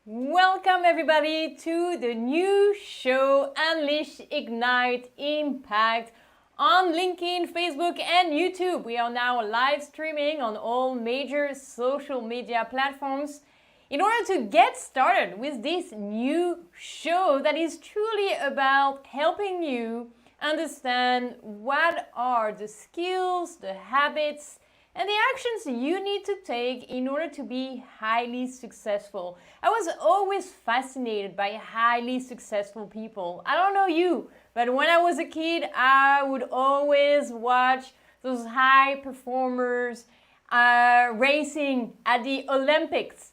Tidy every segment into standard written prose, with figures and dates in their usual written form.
Welcome everybody to the new show Unleash, Ignite, Impact on LinkedIn, Facebook and YouTube. We are now live streaming on all major social media platforms in order to get started with this new show that is truly about helping you understand what are the skills, the habits, and the actions you need to take in order to be highly successful. I was always fascinated by highly successful people. I don't know you, but when I was a kid, I would always watch those high performers racing at the Olympics.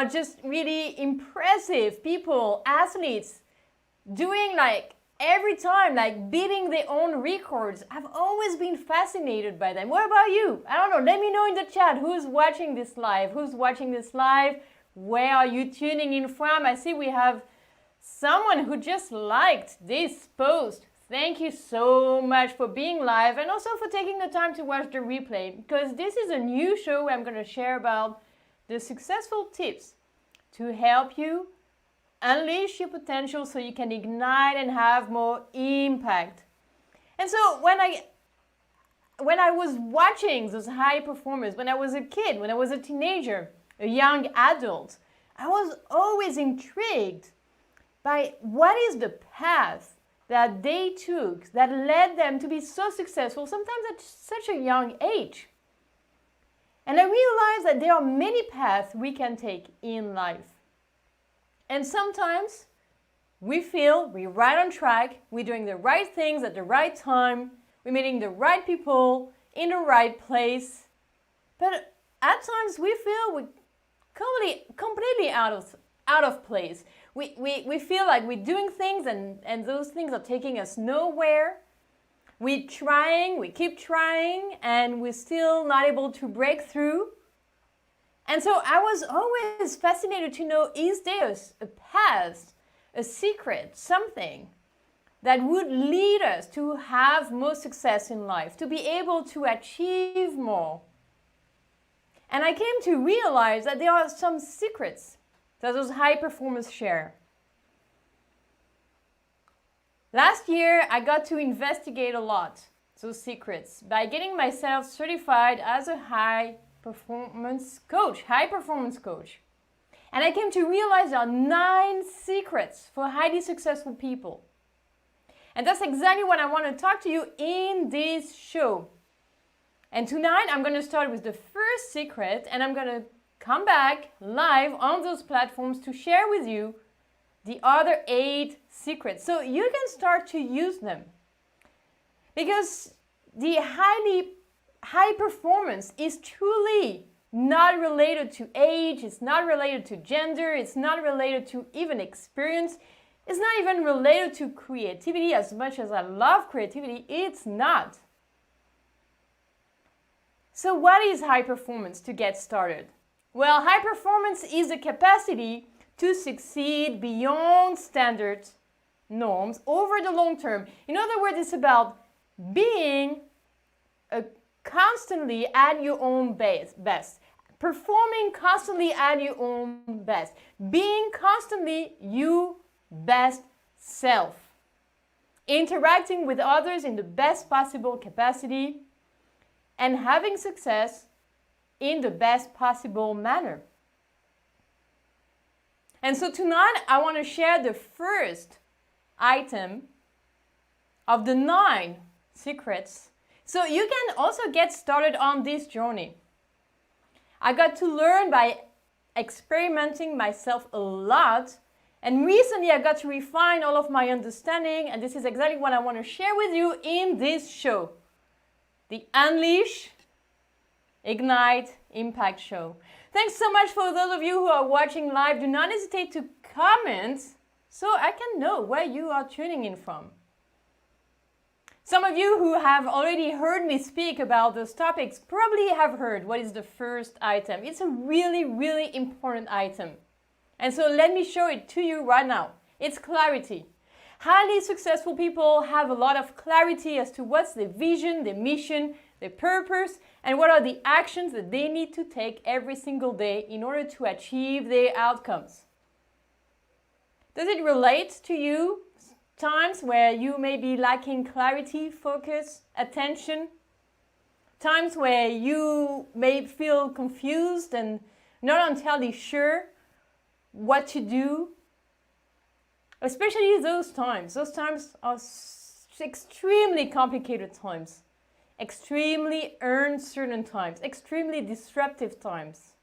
Just really impressive people, athletes, doing every time, beating their own records. I've always been fascinated by them. What about you? I don't know. Let me know in the chat who's watching this live. Where are you tuning in from? I see we have someone who just liked this post. Thank you so much for being live and also for taking the time to watch the replay, because this is a new show where I'm going to share about the successful tips to help you unleash your potential so you can ignite and have more impact. And so when I was watching those high performers, when I was a kid, when I was a teenager, a young adult, I was always intrigued by what is the path that they took that led them to be so successful, sometimes at such a young age. And I realized that there are many paths we can take in life. And sometimes we feel we're right on track, we're doing the right things at the right time, we're meeting the right people in the right place. But at times we feel we're completely out of place. We feel like we're doing things and those things are taking us nowhere. We keep trying, and we're still not able to break through. And so I was always fascinated to know, is there a path, a secret, something that would lead us to have more success in life, to be able to achieve more? And I came to realize that there are some secrets that those high performers share. Last year, I got to investigate a lot those secrets by getting myself certified as a high performance coach. And I came to realize there are 9 secrets for highly successful people. And that's exactly what I want to talk to you in this show. And tonight I'm going to start with the first secret, and I'm going to come back live on those platforms to share with you the other 8 secrets so you can start to use them. Because the high performance is truly not related to age, it's not related to gender, it's not related to even experience, it's not even related to creativity. As much as I love creativity, it's not. So what is high performance to get started? Well, high performance is the capacity to succeed beyond standard norms over the long term. In other words, it's about being constantly at your own best, performing constantly at your own best, being constantly your best self, interacting with others in the best possible capacity, and having success in the best possible manner. And so tonight I want to share the first item of the 9 secrets so you can also get started on this journey. I got to learn by experimenting myself a lot, and recently I got to refine all of my understanding, and this is exactly what I want to share with you in this show. The Unleash, Ignite, Impact show. Thanks so much for those of you who are watching live. Do not hesitate to comment so I can know where you are tuning in from. Some of you who have already heard me speak about those topics probably have heard what is the first item. It's a really, really important item. And so let me show it to you right now. It's clarity. Highly successful people have a lot of clarity as to what's their vision, their mission, their purpose, and what are the actions that they need to take every single day in order to achieve their outcomes. Does it relate to you? Times where you may be lacking clarity, focus, attention. Times where you may feel confused and not entirely sure what to do. Especially those times. Those times are extremely complicated times. Extremely uncertain times. Extremely disruptive times.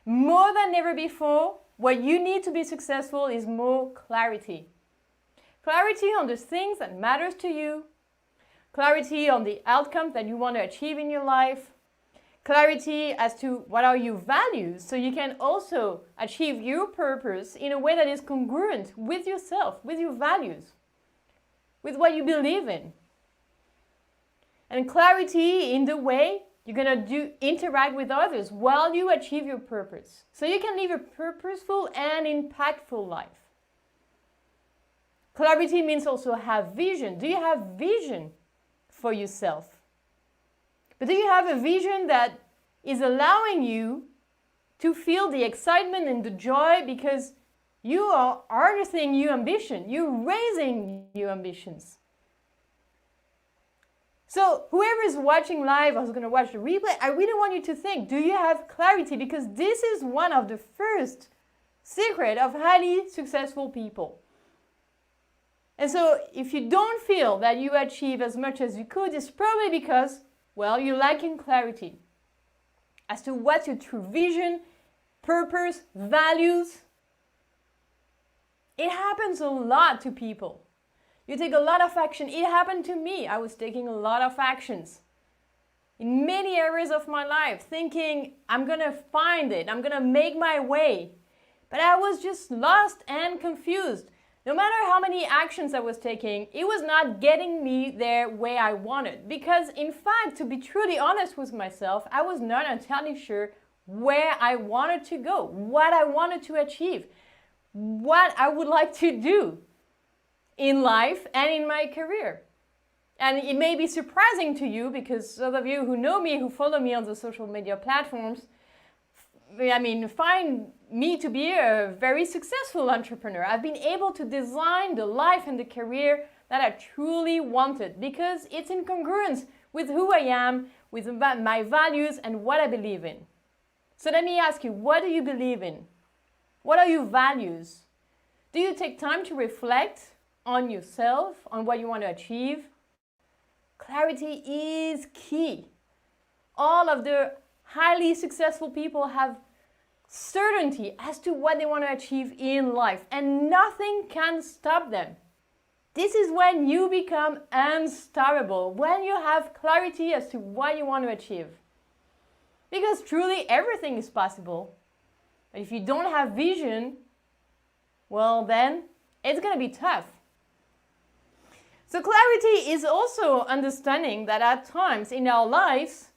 More than ever before, what you need to be successful is more clarity. Clarity on the things that matters to you. Clarity on the outcomes that you want to achieve in your life. Clarity as to what are your values, so you can also achieve your purpose in a way that is congruent with yourself, with your values, with what you believe in. And clarity in the way you're going to interact with others while you achieve your purpose. So you can live a purposeful and impactful life. Clarity means also have vision. Do you have vision for yourself? But do you have a vision that is allowing you to feel the excitement and the joy because you are harnessing your ambition, you're raising your ambitions? So whoever is watching live or is going to watch the replay, I really want you to think, do you have clarity? Because this is one of the first secrets of highly successful people. And so if you don't feel that you achieve as much as you could, it's probably because, well, you're lacking clarity as to what's your true vision, purpose, values. It happens a lot to people. You take a lot of action. It happened to me. I was taking a lot of actions in many areas of my life, thinking I'm going to find it, I'm going to make my way. But I was just lost and confused. No matter how many actions I was taking, it was not getting me there where I wanted. Because in fact, to be truly honest with myself, I was not entirely sure where I wanted to go, what I wanted to achieve, what I would like to do in life and in my career. And it may be surprising to you because those of you who know me, who follow me on the social media platforms, find me to be a very successful entrepreneur. I've been able to design the life and the career that I truly wanted because it's in congruence with who I am, with my values and what I believe in. So let me ask you, what do you believe in? What are your values? Do you take time to reflect on yourself, on what you want to achieve? Clarity is key. All of the highly successful people have certainty as to what they want to achieve in life, and nothing can stop them. This is when you become unstoppable, when you have clarity as to what you want to achieve. Because truly everything is possible. But if you don't have vision, well then it's going to be tough. So clarity is also understanding that at times in our lives,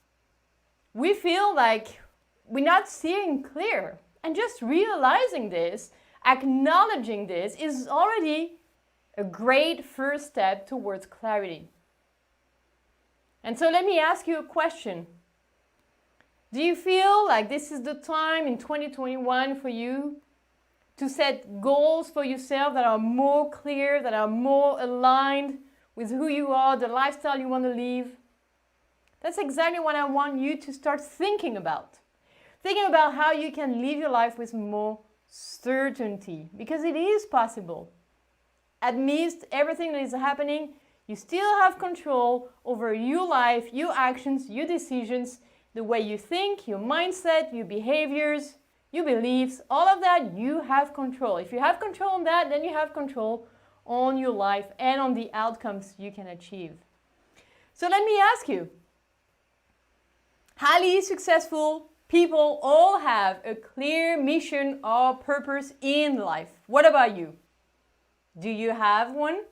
we feel like we're not seeing clear. And just realizing this, acknowledging this, is already a great first step towards clarity. And so let me ask you a question. Do you feel like this is the time in 2021 for you to set goals for yourself that are more clear, that are more aligned with who you are, the lifestyle you want to live? That's exactly what I want you to start thinking about. Thinking about how you can live your life with more certainty, because it is possible. Amidst everything that is happening, you still have control over your life, your actions, your decisions, the way you think, your mindset, your behaviors, your beliefs, all of that, you have control. If you have control on that, then you have control on your life and on the outcomes you can achieve. So let me ask you, highly successful people all have a clear mission or purpose in life. What about you? Do you have one?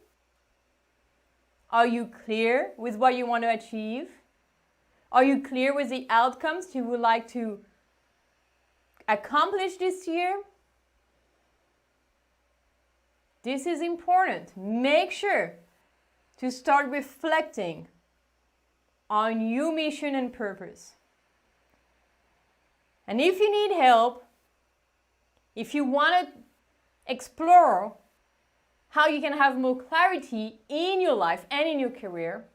Are you clear with what you want to achieve? Are you clear with the outcomes you would like to accomplish this year? This is important. Make sure to start reflecting on your mission and purpose. And if you need help, if you want to explore how you can have more clarity in your life and in your career.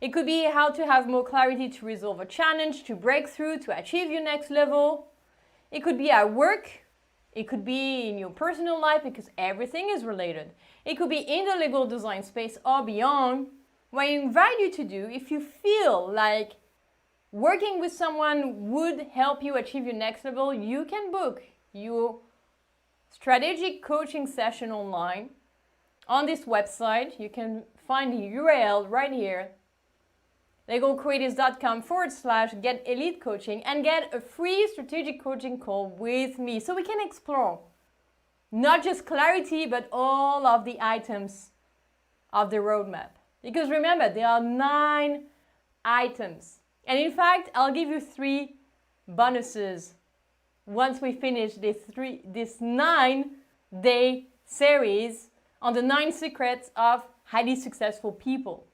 It could be how to have more clarity to resolve a challenge, to break through, to achieve your next level. It could be at work. It could be in your personal life, because everything is related. It could be in the legal design space or beyond. What I invite you to do, if you feel like working with someone would help you achieve your next level, you can book your strategic coaching session online on this website. You can find the URL right here, legalcreatives.com/get elite coaching, and get a free strategic coaching call with me so we can explore not just clarity, but all of the items of the roadmap. Because remember, there are 9 items. And in fact, I'll give you 3 bonuses once we finish this 9-day series on the 9 secrets of highly successful people.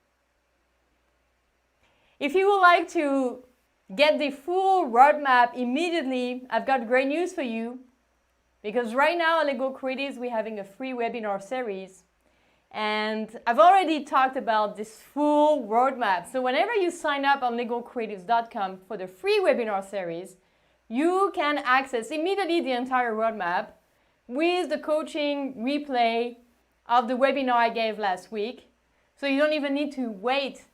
If you would like to get the full roadmap immediately, I've got great news for you. Because right now at Legal Creatives, we're having a free webinar series. And I've already talked about this full roadmap. So whenever you sign up on legalcreatives.com for the free webinar series, you can access immediately the entire roadmap with the coaching replay of the webinar I gave last week. So you don't even need to wait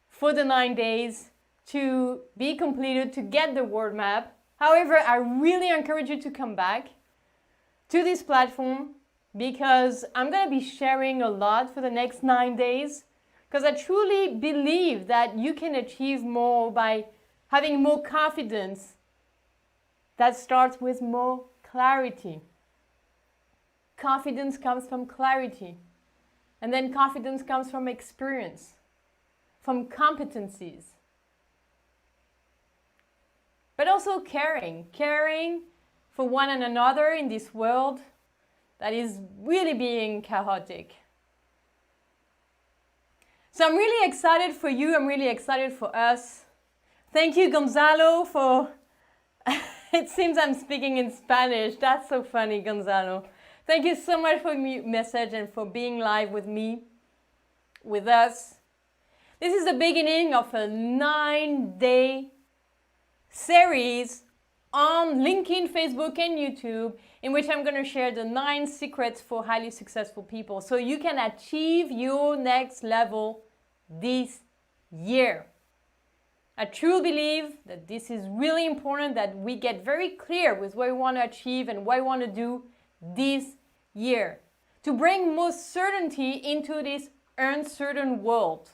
for the 9 days to be completed to get the roadmap. However, I really encourage you to come back to this platform, because I'm going to be sharing a lot for the next 9 days, because I truly believe that you can achieve more by having more confidence that starts with more clarity. Confidence comes from clarity, and then confidence comes from experience, from competencies, but also caring for one and another in this world that is really being chaotic. So I'm really excited for you. I'm really excited for us. Thank you, Gonzalo, for... It seems I'm speaking in Spanish. That's so funny, Gonzalo. Thank you so much for your message and for being live with me, with us. This is the beginning of a 9-day series on LinkedIn, Facebook, and YouTube, in which I'm going to share the 9 secrets for highly successful people so you can achieve your next level this year. I truly believe that this is really important, that we get very clear with what we want to achieve and what we want to do this year to bring more certainty into this uncertain world.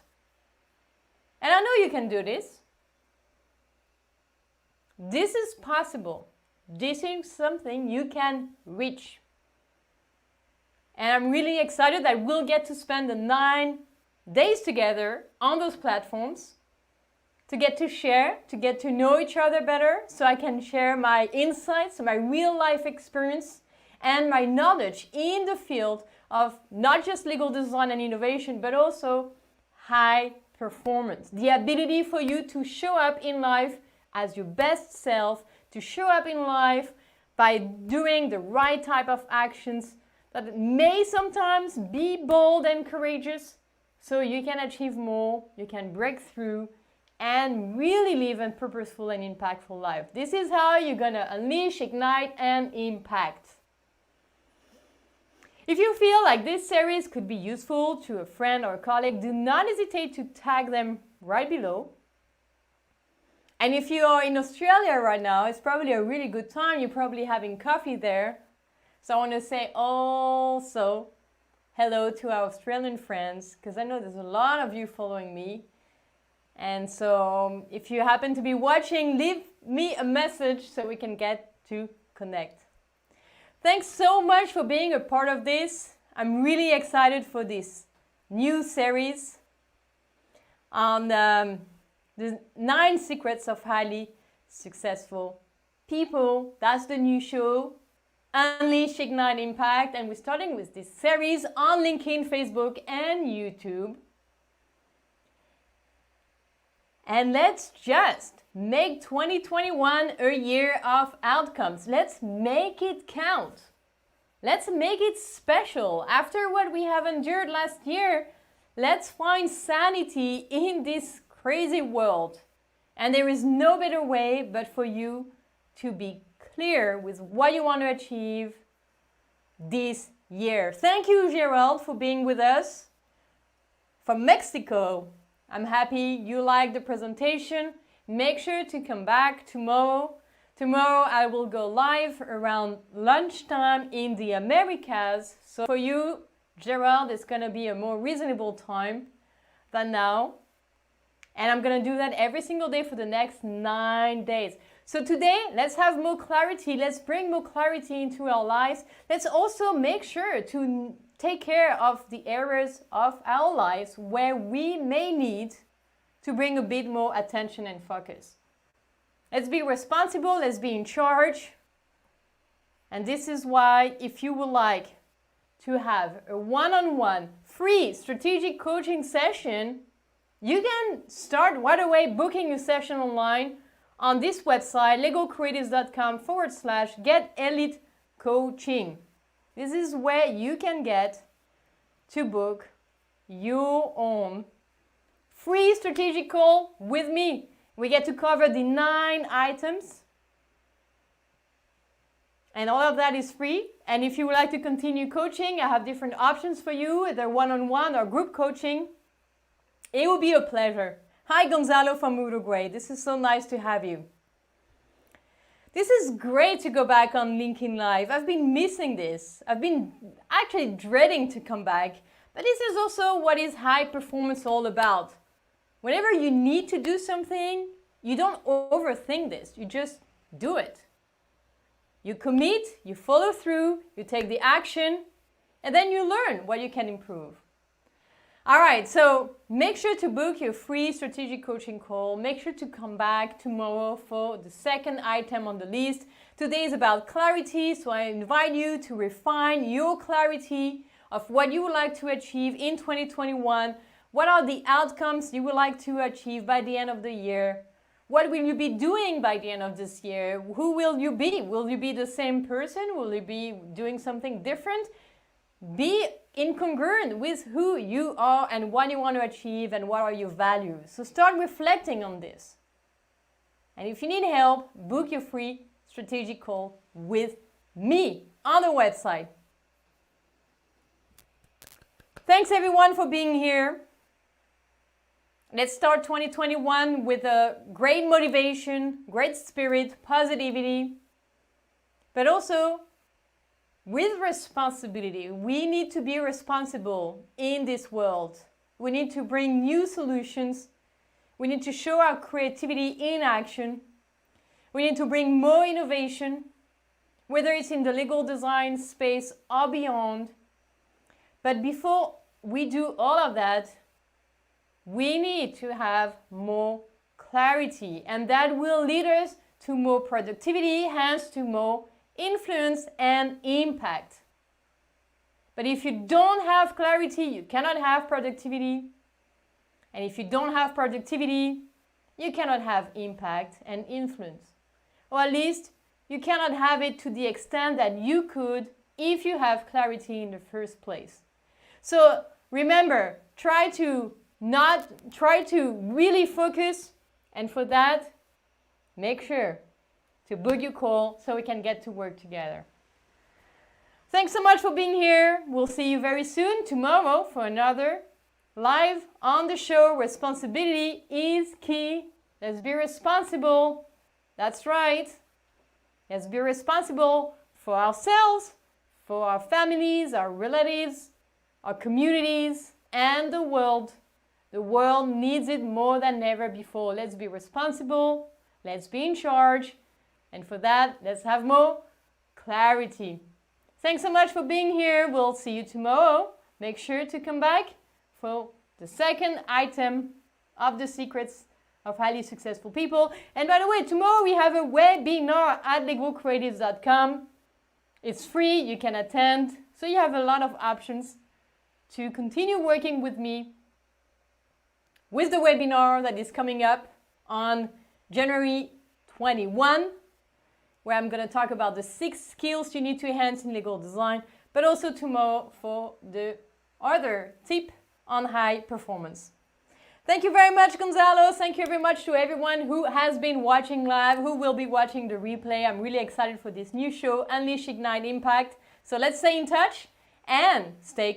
And I know you can do this. This is possible. This is something you can reach. And I'm really excited that we'll get to spend the 9 days together on those platforms to get to share, to get to know each other better, so I can share my insights, my real life experience, and my knowledge in the field of not just legal design and innovation, but also high performance. The ability for you to show up in life as your best self, to show up in life by doing the right type of actions that may sometimes be bold and courageous, so you can achieve more, you can break through, and really live a purposeful and impactful life. This is how you're gonna unleash, ignite, and impact. If you feel like this series could be useful to a friend or a colleague, do not hesitate to tag them right below. And if you are in Australia right now, it's probably a really good time. You're probably having coffee there. So I want to say also hello to our Australian friends, because I know there's a lot of you following me. And so if you happen to be watching, leave me a message so we can get to connect. Thanks so much for being a part of this. I'm really excited for this new series on the 9 secrets of highly successful people. That's the new show, Unleash, Ignite, Impact. And we're starting with this series on LinkedIn, Facebook, and YouTube. And let's just make 2021 a year of outcomes. Let's make it count. Let's make it special. After what we have endured last year, let's find sanity in this crazy world. And there is no better way but for you to be clear with what you want to achieve this year. Thank you, Gerald, for being with us from Mexico. I'm happy you liked the presentation. Make sure to come back tomorrow. Tomorrow I will go live around lunchtime in the Americas. So for you, Gerald, it's going to be a more reasonable time than now. And I'm going to do that every single day for the next 9 days. So today, let's have more clarity. Let's bring more clarity into our lives. Let's also make sure to take care of the areas of our lives where we may need to bring a bit more attention and focus. Let's be responsible. Let's be in charge. And this is why, if you would like to have a one-on-one free strategic coaching session, you can start right away booking your session online on this website, legocreatives.com/get elite coaching. This is where you can get to book your own free strategic call with me. We get to cover the 9 items. And all of that is free. And if you would like to continue coaching, I have different options for you, either one-on-one or group coaching. It will be a pleasure. Hi, Gonzalo from Uruguay. This is so nice to have you. This is great to go back on LinkedIn Live. I've been missing this. I've been actually dreading to come back. But this is also what is high performance all about. Whenever you need to do something, you don't overthink this. You just do it. You commit, you follow through, you take the action, and then you learn what you can improve. All right, so make sure to book your free strategic coaching call. Make sure to come back tomorrow for the second item on the list. Today is about clarity, so I invite you to refine your clarity of what you would like to achieve in 2021. What are the outcomes you would like to achieve by the end of the year? What will you be doing by the end of this year? Who will you be? Will you be the same person? Will you be doing something different? Be incongruent with who you are and what you want to achieve and what are your values. So start reflecting on this. And if you need help, book your free strategic call with me on the website. Thanks everyone for being here. Let's start 2021 with a great motivation, great spirit, positivity, but also with responsibility. We need to be responsible in this world. We need to bring new solutions. We need to show our creativity in action. We need to bring more innovation, whether it's in the legal design space or beyond. But before we do all of that, we need to have more clarity, and that will lead us to more productivity, hence to more influence and impact. But if you don't have clarity, you cannot have productivity. And if you don't have productivity, you cannot have impact and influence. Or at least you cannot have it to the extent that you could if you have clarity in the first place. So remember, try to really focus, and for that, make sure to book your call so we can get to work together. Thanks so much for being here. We'll see you very soon tomorrow for another live on the show. Responsibility is key. Let's be responsible. That's right. Let's be responsible for ourselves, for our families, our relatives, our communities, and the world. The world needs it more than ever before. Let's be responsible. Let's be in charge. And for that, let's have more clarity. Thanks so much for being here. We'll see you tomorrow. Make sure to come back for the second item of the secrets of highly successful people. And by the way, tomorrow we have a webinar at legocreatives.com. It's free, you can attend. So you have a lot of options to continue working with me with the webinar that is coming up on January 21. where I'm going to talk about the 6 skills you need to enhance in legal design, but also tomorrow for the other tip on high performance. Thank you very much, Gonzalo. Thank you very much to everyone who has been watching live, who will be watching the replay. I'm really excited for this new show, Unleash Ignite Impact. So let's stay in touch and stay